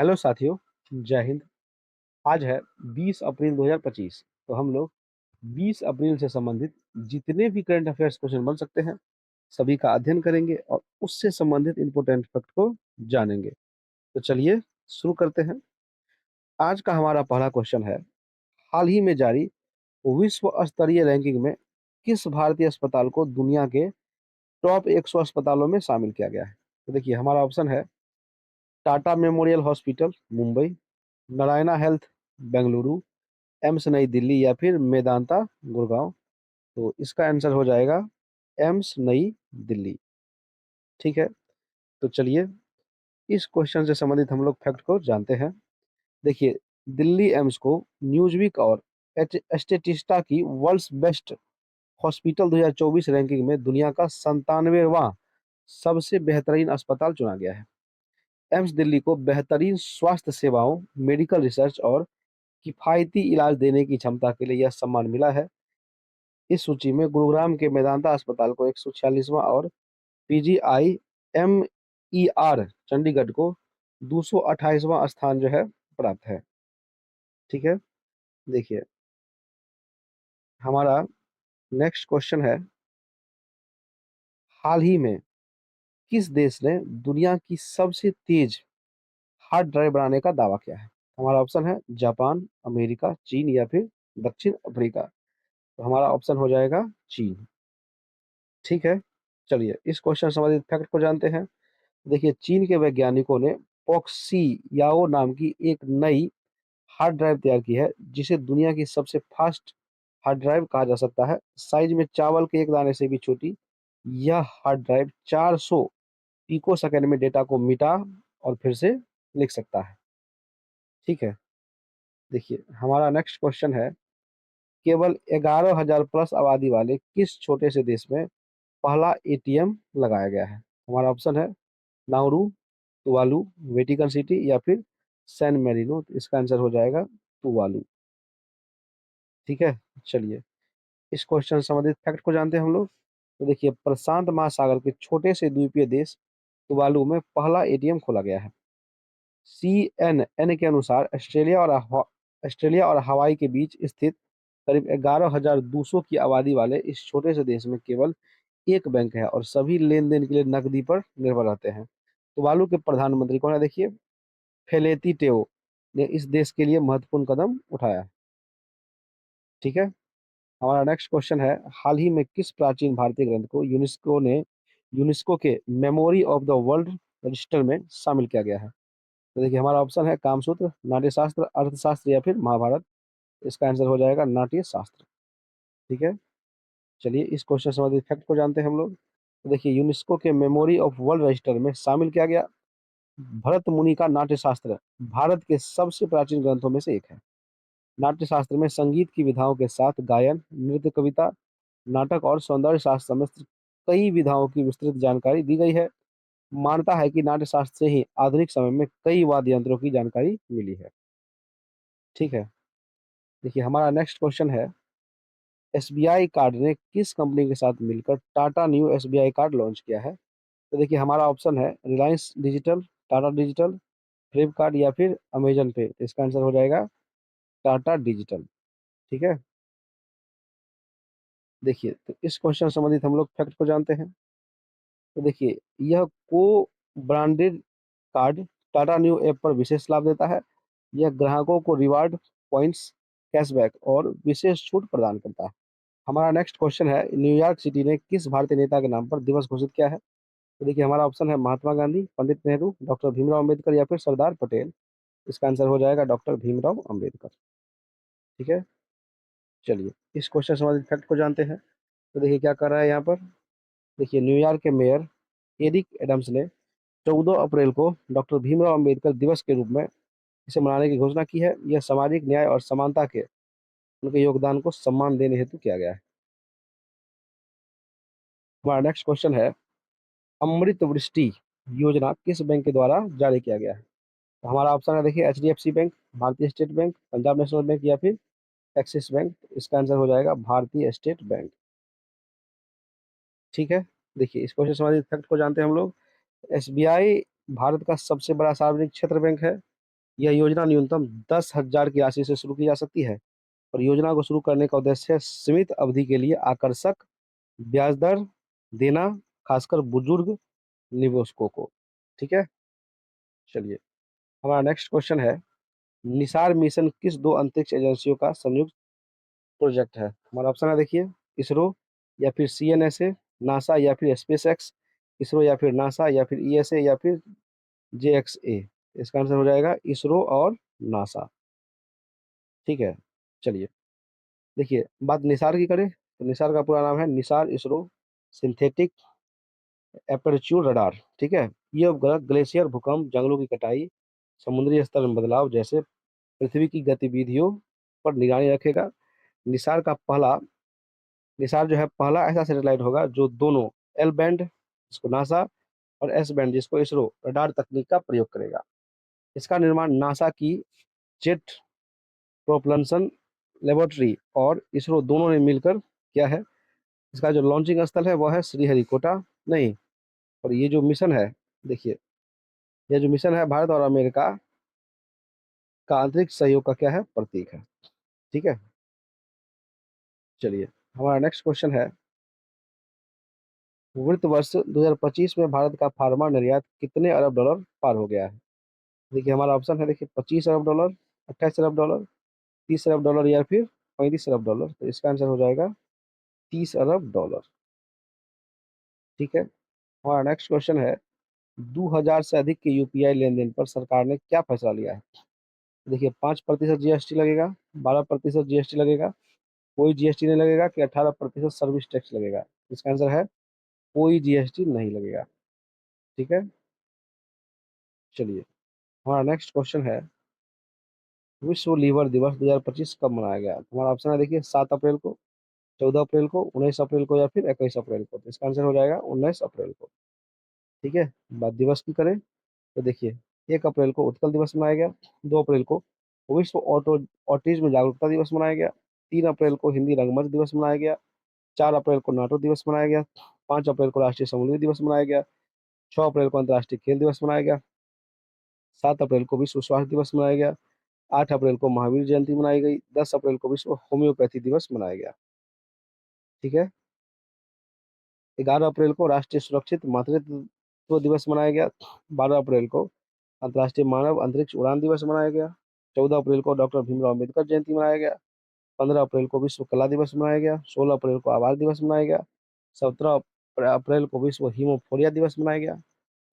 Hello साथियों, जय हिंद। आज है 20 अप्रैल 2025। तो हम लोग 20 अप्रैल से संबंधित जितने भी करंट अफेयर्स क्वेश्चन बन सकते हैं, सभी का अध्ययन करेंगे और उससे संबंधित इंपॉर्टेंट फैक्ट को जानेंगे। तो चलिए शुरू करते हैं। आज का हमारा पहला क्वेश्चन है, हाल ही में जारी विश्व स्तरीय रैंकिंग में किस भारतीय अस्पताल को दुनिया के टॉप 100 अस्पतालों में शामिल किया गया है? तो देखिए, हमारा ऑप्शन है Tata memorial hospital Mumbai, Narayana health Bengaluru, AIIMS नई दिल्ली या फिर मेदांता गुड़गांव। तो इसका आंसर हो जाएगा एम्स नई दिल्ली। ठीक है, तो चलिए इस क्वेश्चन से संबंधित हम लोग फैक्ट को जानते हैं। देखिए, दिल्ली एम्स को न्यूज़वीक और स्टेटिस्टा की वर्ल्ड्स बेस्ट हॉस्पिटल 2024 रैंकिंग में दुनिया का 97वां सबसे बेहतरीन अस्पताल चुना गया है। एम्स दिल्ली को बेहतरीन स्वास्थ्य सेवाओं, मेडिकल रिसर्च और किफायती इलाज देने की क्षमता के लिए यह सम्मान मिला है। इस सूची में गुरुग्राम के मेदांता अस्पताल को 146वां और पीजीआई एमईआर चंडीगढ़ को 228वां स्थान जो है प्राप्त है। ठीक है, देखिए हमारा नेक्स्ट क्वेश्चन है, हाल ही में किस देश ने दुनिया की सबसे तेज हार्ड ड्राइव बनाने का दावा किया है? हमारा ऑप्शन है जापान, अमेरिका, चीन या फिर दक्षिण अफ्रीका। तो हमारा ऑप्शन हो जाएगा चीन। ठीक है, चलिए इस क्वेश्चन से संबंधित फैक्ट को जानते हैं। देखिए, चीन के वैज्ञानिकों ने पॉक्सी याओ नाम की एक नई हार्ड ड्राइव तैयार की है, जिसे दुनिया की सबसे फास्ट हार्ड ड्राइव कहा जा सकता है। साइज में चावल के एक दाने से भी छोटी, यह हार्ड ड्राइव 400 पिको सेकंड में डेटा को मिटा और फिर से लिख सकता है। ठीक है, देखिए हमारा नेक्स्ट क्वेश्चन है, केवल 11,000 प्लस आबादी वाले किस छोटे से देश में पहला एटीएम लगाया गया है? हमारा ऑप्शन है नाउरू, तुवालू, वेटिकन सिटी या फिर सैन मेरिनो। तो इसका आंसर हो जाएगा तुवालू। ठीक है, चलिए इस क्वेश्चन से संबंधित फैक्ट को जानते हैं हम लोग। तो देखिए, प्रशांत महासागर के छोटे से द्वीपीय देश तुवालू में पहला एटीएम खोला गया है। सीएनएन के अनुसार ऑस्ट्रेलिया और हवाई के बीच स्थित करीब 11,200 की आबादी वाले इस छोटे से देश में केवल एक बैंक है और सभी लेन देन के लिए नकदी पर निर्भर रहते हैं। तुवालू के प्रधानमंत्री कौन है? देखिए, फेलेती टेओ ने इस देश के लिए महत्वपूर्ण कदम उठाया है। ठीक है, हमारा नेक्स्ट क्वेश्चन है, हाल ही में किस प्राचीन भारतीय ग्रंथ को यूनेस्को के memory of the world register में शामिल किया गया है? तो देखिए, हमारा ऑप्शन है कामसूत्र, नाट्यशास्त्र, अर्थशास्त्र या फिर महाभारत। इसका आंसर हो जाएगा नाट्य शास्त्र। ठीक है, चलिए इस क्वेश्चन से संबंधित फैक्ट को जानते हैं हम लोग। तो देखिए, यूनेस्को के मेमोरी ऑफ वर्ल्ड रजिस्टर में शामिल किया गया भरत मुनि का नाट्यशास्त्र भारत के सबसे प्राचीन ग्रंथों में से एक है। नाट्यशास्त्र में संगीत की विधाओं के साथ गायन, नृत्य, कविता, नाटक और सौंदर्य शास्त्र समेत कई विधाओं की विस्तृत जानकारी दी गई है। मानता है कि नाट्यशास्त्र से ही आधुनिक समय में कई वाद्य यंत्रों की जानकारी मिली है। ठीक है, देखिए हमारा नेक्स्ट क्वेश्चन है, एसबीआई कार्ड ने किस कंपनी के साथ मिलकर Tata new SBI card launch किया है? तो देखिए, हमारा ऑप्शन है रिलायंस डिजिटल, टाटा डिजिटल, फ्लिपकार्ट या फिर अमेजन पे। तो इसका आंसर हो जाएगा टाटा डिजिटल। ठीक है, देखिए तो इस क्वेश्चन से संबंधित हम लोग फैक्ट को जानते हैं। तो देखिए, यह को branded card Tata new app पर विशेष लाभ देता है। यह ग्राहकों को रिवार्ड पॉइंट्स, कैशबैक और विशेष छूट प्रदान करता है। हमारा नेक्स्ट क्वेश्चन है, न्यूयॉर्क सिटी ने किस भारतीय नेता के नाम पर दिवस घोषित किया है? तो देखिए, हमारा ऑप्शन है महात्मा गांधी, पंडित नेहरू, डॉक्टर भीमराव अंबेडकर या फिर सरदार पटेल। इसका आंसर हो जाएगा डॉक्टर भीमराव अंबेडकर। ठीक है, चलिए इस क्वेश्चन से संबंधित फैक्ट को जानते हैं। तो देखिए क्या कर रहा है यहाँ पर। देखिए, न्यूयॉर्क के मेयर एरिक एडम्स ने 14 अप्रैल को डॉक्टर भीमराव अंबेडकर दिवस के रूप में इसे मनाने की घोषणा की है। यह सामाजिक न्याय और समानता के उनके योगदान को सम्मान देने हेतु किया गया है। हमारा नेक्स्ट क्वेश्चन है, अमृत वृष्टि योजना किस बैंक के द्वारा जारी किया गया है? तो हमारा ऑप्शन है देखिए एचडीएफसी बैंक, भारतीय state bank, Punjab national bank या फिर एक्सिस बैंक। इसका आंसर हो जाएगा भारतीय स्टेट बैंक। ठीक है, देखिए इस क्वेश्चन से संबंधित फैक्ट को जानते हैं हम लोग। एसबीआई भारत का सबसे बड़ा सार्वजनिक क्षेत्र बैंक है। यह योजना न्यूनतम 10,000 की राशि से शुरू की जा सकती है और योजना को शुरू करने का उद्देश्य है सीमित अवधि के लिए आकर्षक ब्याज दर देना, खासकर बुजुर्ग निवेशकों को। ठीक है, चलिए हमारा नेक्स्ट क्वेश्चन है, निसार मिशन किस दो अंतरिक्ष एजेंसियों का संयुक्त प्रोजेक्ट है? हमारा ऑप्शन है, देखिए, इसरो या फिर सीएनएसए, नासा या फिर स्पेस एक्स, इसरो या फिर नासा या फिर ईएसए या फिर जेएक्सए। इसका आंसर हो जाएगा इसरो और नासा। ठीक है, चलिए देखिए, बात निसार की करें तो निसार का पूरा नाम है निसार इसरो सिंथेटिक एपर्च्योर रडार। ठीक है, ये उपग्रह ग्लेशियर, भूकंप, जंगलों की कटाई, समुद्री स्तर में बदलाव जैसे पृथ्वी की गतिविधियों पर निगरानी रखेगा। निसार का पहला निसार जो है पहला ऐसा सैटेलाइट होगा जो दोनों एल बैंड जिसको नासा और एस बैंड जिसको इसरो रडार तकनीक का प्रयोग करेगा। इसका निर्माण नासा की जेट प्रोपल्शन लेबोरेटरी और इसरो दोनों ने मिलकर किया है। इसका जो लॉन्चिंग स्थल है वह है श्रीहरिकोटा, नहीं, और ये जो मिशन है, देखिए, ये जो मिशन है भारत और अमेरिका का आंतरिक सहयोग का क्या है, प्रतीक है। ठीक है, चलिए हमारा नेक्स्ट क्वेश्चन है, वित्त वर्ष 2025 में भारत का फार्मा निर्यात कितने अरब डॉलर पार हो गया है? देखिए हमारा ऑप्शन है, देखिए, 25 अरब डॉलर, 28 अरब डॉलर, 30 अरब डॉलर या फिर 35 अरब डॉलर। तो इसका आंसर हो जाएगा 30 अरब डॉलर। ठीक है, हमारा नेक्स्ट क्वेश्चन है, 2000 से अधिक के यूपीआई लेन देन पर सरकार ने क्या फैसला लिया है? देखिए, 5% जीएसटी लगेगा, 12% जीएसटी लगेगा, कोई जीएसटी नहीं लगेगा कि 18% सर्विस टैक्स लगेगा। इसका आंसर है कोई जीएसटी नहीं लगेगा। ठीक है, चलिए हमारा नेक्स्ट क्वेश्चन है, विश्व लीवर दिवस 2025 कब मनाया गया? हमारा ऑप्शन है, देखिए, 7 अप्रैल को, 14 अप्रैल को, 19 अप्रैल को या फिर 21 अप्रैल को। तो इसका आंसर हो जाएगा 19 अप्रैल को। ठीक है, बात दिवस की करें तो देखिए, 1 अप्रैल को उत्कल दिवस मनाया गया, 2 अप्रैल को विश्व ऑटिज्म जागरूकता दिवस मनाया गया, 3 अप्रैल को हिंदी रंगमंच दिवस मनाया गया, 4 अप्रैल को नाटो दिवस मनाया गया, 5 अप्रैल को राष्ट्रीय समुद्री दिवस मनाया गया, 6 अप्रैल को अंतर्राष्ट्रीय खेल दिवस मनाया गया, 7 अप्रैल को विश्व स्वास्थ्य दिवस मनाया गया, 8 अप्रैल को महावीर जयंती मनाई गई, 10 अप्रैल को विश्व होम्योपैथी दिवस मनाया गया। ठीक है, 11 अप्रैल को राष्ट्रीय सुरक्षित मातृत्व दिवस मनाया गया, 12 अप्रैल को अंतर्राष्ट्रीय मानव अंतरिक्ष उड़ान दिवस मनाया गया, 14 अप्रैल को डॉक्टर भीमराव अम्बेडकर जयंती मनाया गया, 15 अप्रैल को विश्व कला दिवस मनाया गया, 16 अप्रैल को आवास दिवस मनाया गया, 17 अप्रैल को विश्व हीमोफोलिया दिवस मनाया गया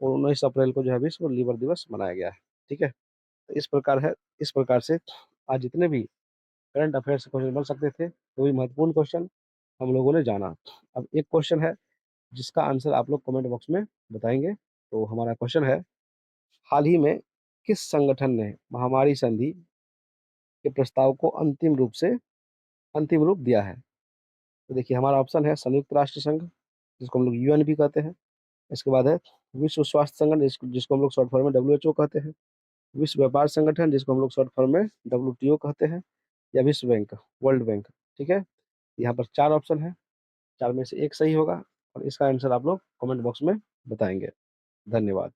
और 19 अप्रैल को जो है विश्व लीवर दिवस मनाया गया है। ठीक है, तो इस प्रकार से आज जितने भी करंट अफेयर्स क्वेश्चन बन सकते थे, वो भी महत्वपूर्ण क्वेश्चन हम लोगों ने जाना। अब एक क्वेश्चन है जिसका आंसर आप लोग कमेंट बॉक्स में बताएंगे। तो हमारा क्वेश्चन है, हाल ही में किस संगठन ने महामारी संधि के प्रस्ताव को अंतिम रूप दिया है? तो देखिए हमारा ऑप्शन है संयुक्त राष्ट्र संघ, जिसको हम लोग यूएन भी कहते हैं। इसके बाद है विश्व स्वास्थ्य संगठन, जिसको हम लोग शॉर्ट फॉर्म में डब्ल्यूएचओ कहते हैं। विश्व व्यापार संगठन, जिसको हम लोग शॉर्ट फॉर्म में डब्ल्यूटीओ कहते हैं। या विश्व बैंक, वर्ल्ड बैंक। ठीक है, यहाँ पर 4 ऑप्शन है, 4 में से एक सही होगा और इसका आंसर आप लोग कमेंट बॉक्स में बताएंगे। धन्यवाद।